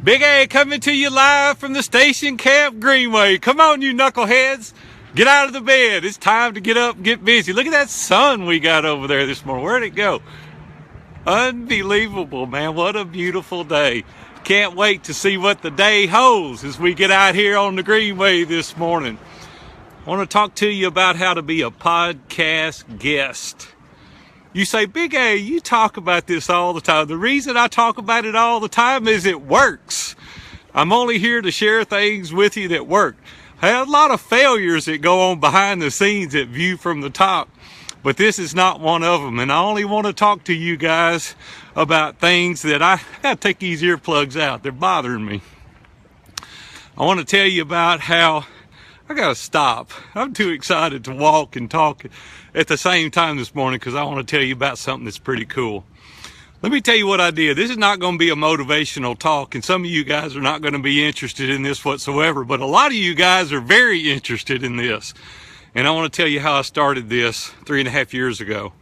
Big A coming to you live from the station camp Greenway. Come on, you knuckleheads. Get out of the bed. It's time to get up and get busy. Look at that sun we got over there this morning. Where'd it go? Unbelievable, man. What a beautiful day. Can't wait to see what the day holds as we get out here on the Greenway this morning. I want to talk to you about how to be a podcast guest. You say, Big A, you talk about this all the time. The reason I talk about it all the time is it works. I'm only here to share things with you that work. I have a lot of failures that go on behind the scenes at View From the Top, but this is not one of them. And I only want to talk to you guys about things that I gotta take these earplugs out. They're bothering me. I want to tell you about how I gotta stop. I'm too excited to walk and talk at the same time this morning because I want to tell you about something that's pretty cool. Let me tell you what I did. This is not going to be a motivational talk, and some of you guys are not going to be interested in this whatsoever, but a lot of you guys are very interested in this. And I want to tell you how I started this 3.5 years ago.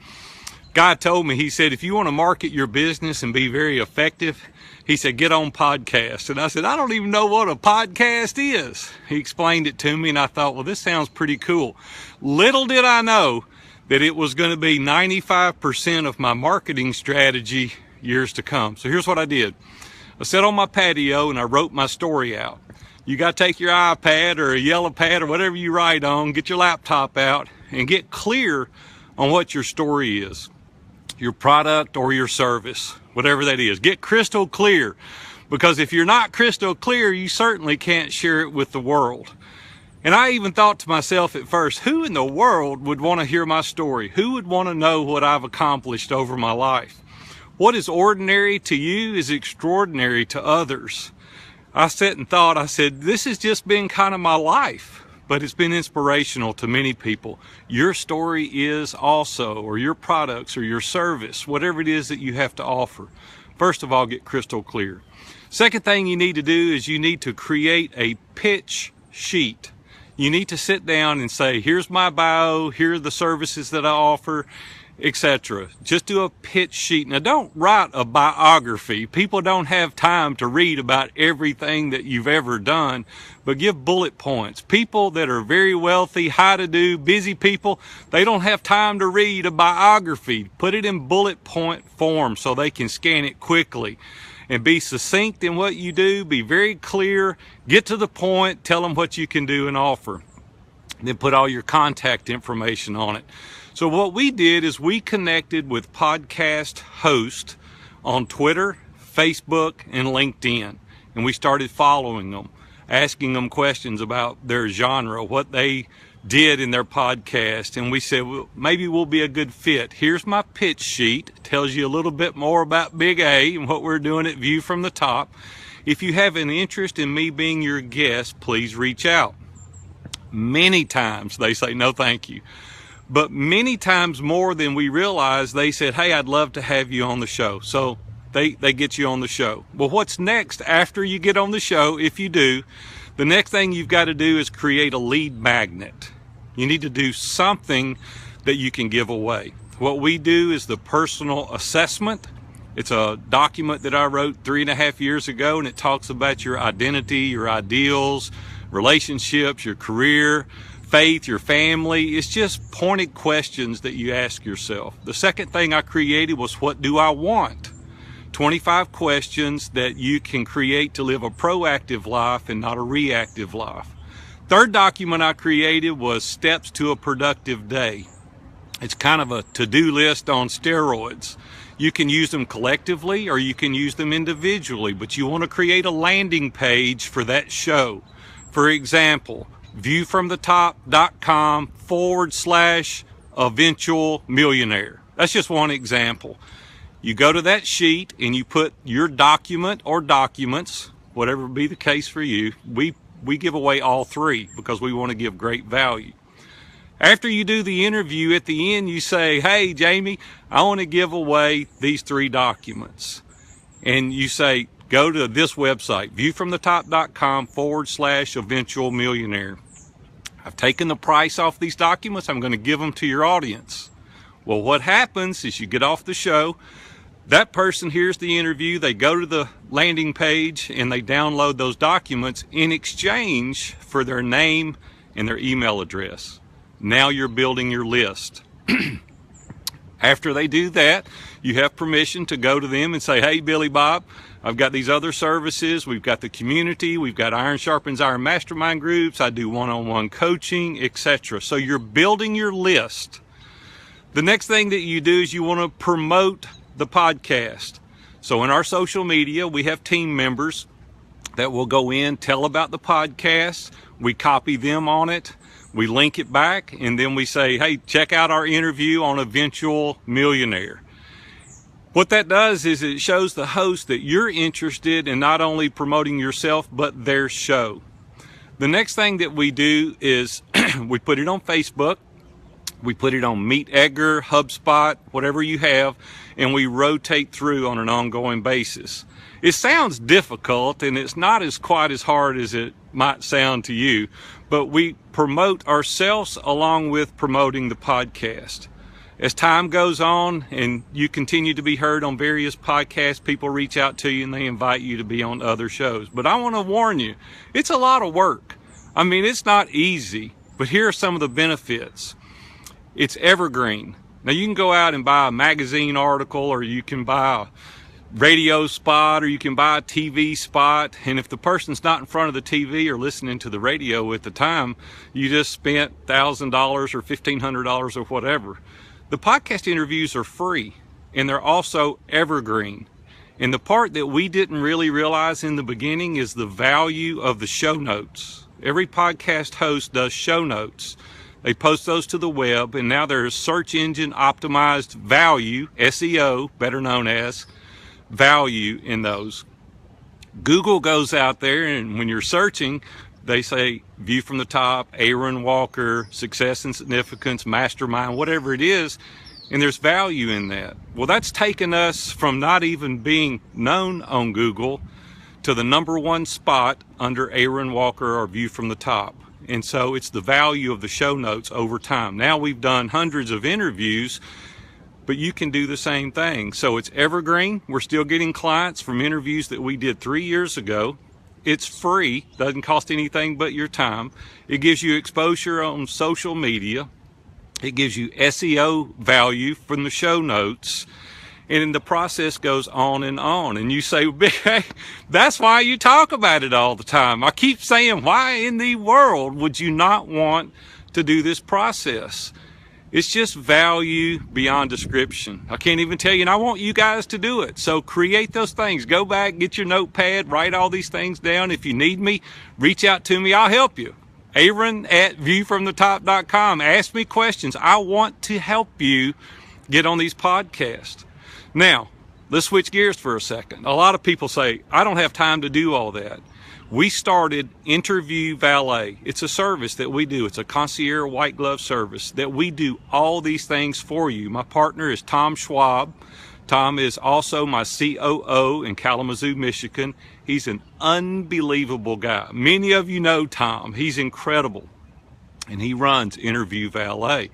Guy told me, he said, if you want to market your business and be very effective, he said, get on podcasts. And I said, I don't even know what a podcast is. He explained it to me, and I thought, well, this sounds pretty cool. Little did I know that it was going to be 95% of my marketing strategy years to come. So here's what I did. I sat on my patio and I wrote my story out. You got to take your iPad or a yellow pad or whatever you write on, get your laptop out and get clear on what your story is. Your product or your service, whatever that is. Get crystal clear, because if you're not crystal clear, you certainly can't share it with the world. And I even thought to myself at first, who in the world would want to hear my story? Who would want to know what I've accomplished over my life? What is ordinary to you is extraordinary to others. I sat and thought, I said, this has just been kind of my life, but it's been inspirational to many people. Your story is also, or your products or your service, whatever it is that you have to offer. First of all, get crystal clear. Second thing you need to do is you need to create a pitch sheet. You need to sit down and say, here's my bio, here are the services that I offer, etc. Just do a pitch sheet. Now, don't write a biography. People don't have time to read about everything that you've ever done, but give bullet points. People that are very wealthy, high-to-do, busy people, they don't have time to read a biography. Put it in bullet point form so they can scan it quickly. And be succinct in what you do, be very clear, get to the point, tell them what you can do and offer. Then put all your contact information on it. So what we did is we connected with podcast hosts on Twitter, Facebook, and LinkedIn. And we started following them, asking them questions about their genre, what they did in their podcast. And we said, well, maybe we'll be a good fit. Here's my pitch sheet. It tells you a little bit more about Big A and what we're doing at View From the Top. If you have an interest in me being your guest, please reach out. Many times they say, no, thank you. But many times more than we realize, they said, hey, I'd love to have you on the show. So they get you on the show. Well, what's next after you get on the show, if you do? The next thing you've got to do is create a lead magnet. You need to do something that you can give away. What we do is the personal assessment. It's a document that I wrote 3.5 years ago, and it talks about your identity, your ideals, relationships, your career, faith, your family. It's just pointed questions that you ask yourself. The second thing I created was, what do I want? 25 questions that you can create to live a proactive life and not a reactive life. Third document I created was steps to a productive day. It's kind of a to-do list on steroids. You can use them collectively or you can use them individually, but you want to create a landing page for that show. For example, viewfromthetop.com/eventual millionaire. That's just one example. You go to that sheet and you put your document or documents, whatever be the case for you. We give away all three because we want to give great value. After you do the interview, at the end you say, hey, Jamie, I want to give away these 3 documents. And you say, go to this website, viewfromthetop.com/eventual millionaire. I've taken the price off these documents. I'm going to give them to your audience. Well, what happens is you get off the show, That person hears the interview, they go to the landing page and they download those documents in exchange for their name and their email address. Now you're building your list. After they do that, you have permission to go to them and say, hey, Billy Bob, I've got these other services. We've got the community. We've got Iron Sharpens Iron mastermind groups. I do one-on-one coaching, etc. So you're building your list. The next thing that you do is you want to promote the podcast. So in our social media, we have team members that will go in, tell about the podcast. We copy them on it. We link it back, and then we say, hey, check out our interview on Eventual Millionaire. What that does is it shows the host that you're interested in not only promoting yourself, but their show. The next thing that we do is we put it on Facebook. We put it on Meet Edgar, HubSpot, whatever you have, and we rotate through on an ongoing basis. It sounds difficult, and it's not quite as hard as it might sound to you, but we promote ourselves along with promoting the podcast. As time goes on and you continue to be heard on various podcasts, people reach out to you and they invite you to be on other shows. But I want to warn you, it's a lot of work. I mean, it's not easy, but here are some of the benefits. It's evergreen. Now you can go out and buy a magazine article, or you can buy a radio spot, or you can buy a TV spot, and if the person's not in front of the TV or listening to the radio at the time, you just spent $1,000 or $1,500 or whatever. The podcast interviews are free, and they're also evergreen. And the part that we didn't really realize in the beginning is the value of the show notes. Every podcast host does show notes. They post those to the web, and now there's search engine optimized value, SEO, better known as, value in those. Google goes out there, and when you're searching, they say View from the Top, Aaron Walker, Success and Significance, Mastermind, whatever it is, and there's value in that. Well, that's taken us from not even being known on Google to the #1 spot under Aaron Walker or View from the Top. And so it's the value of the show notes over time. Now we've done hundreds of interviews, but you can do the same thing. So it's evergreen. We're still getting clients from interviews that we did 3 years ago. It's free, doesn't cost anything but your time. It gives you exposure on social media. It gives you SEO value from the show notes. And the process goes on. And you say, hey, that's why you talk about it all the time. I keep saying, why in the world would you not want to do this process? It's just value beyond description. I can't even tell you, and I want you guys to do it. So create those things. Go back, get your notepad, write all these things down. If you need me, reach out to me. I'll help you. Aaron@viewfromthetop.com. Ask me questions. I want to help you get on these podcasts. Now, let's switch gears for a second. A lot of people say, I don't have time to do all that. We started Interview Valet. It's a service that we do. It's a concierge white glove service that we do all these things for you. My partner is Tom Schwab. Tom is also my COO in Kalamazoo, Michigan. He's an unbelievable guy. Many of you know Tom. He's incredible. And he runs Interview Valet.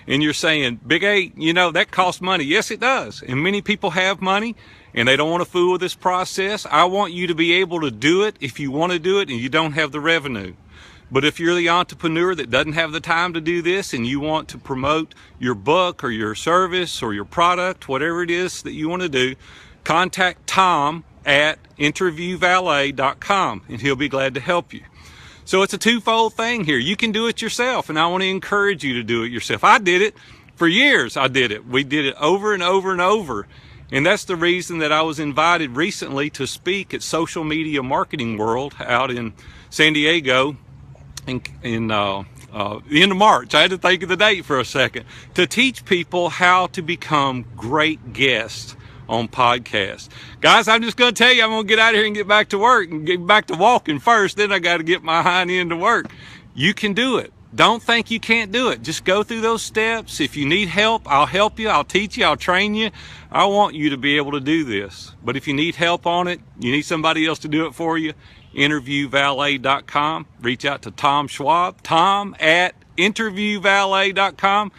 And you're saying, Big A, that costs money. Yes, it does. And many people have money and they don't want to fool with this process. I want you to be able to do it if you want to do it and you don't have the revenue. But if you're the entrepreneur that doesn't have the time to do this and you want to promote your book or your service or your product, whatever it is that you want to do, contact Tom at interviewvalet.com and he'll be glad to help you. So it's a twofold thing here. You can do it yourself, and I want to encourage you to do it yourself. I did it for years. I did it. We did it over and over and over. And that's the reason that I was invited recently to speak at Social Media Marketing World out in San Diego in the end of March. I had to think of the date for a second, to teach people how to become great guests on podcasts. Guys, I'm just going to tell you, I'm going to get out of here and get back to work and get back to walking first. Then I got to get my hind end to work. You can do it. Don't think you can't do it. Just go through those steps. If you need help, I'll help you. I'll teach you. I'll train you. I want you to be able to do this. But if you need help on it, you need somebody else to do it for you, interviewvalet.com. Reach out to Tom Schwab, Tom at interviewvalet.com.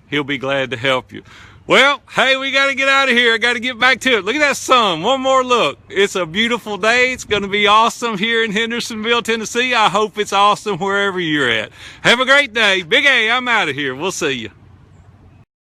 He'll be glad to help you. Well, hey, we got to get out of here. I got to get back to it. Look at that sun. One more look. It's a beautiful day. It's going to be awesome here in Hendersonville, Tennessee. I hope it's awesome wherever you're at. Have a great day. Big A, I'm out of here. We'll see you.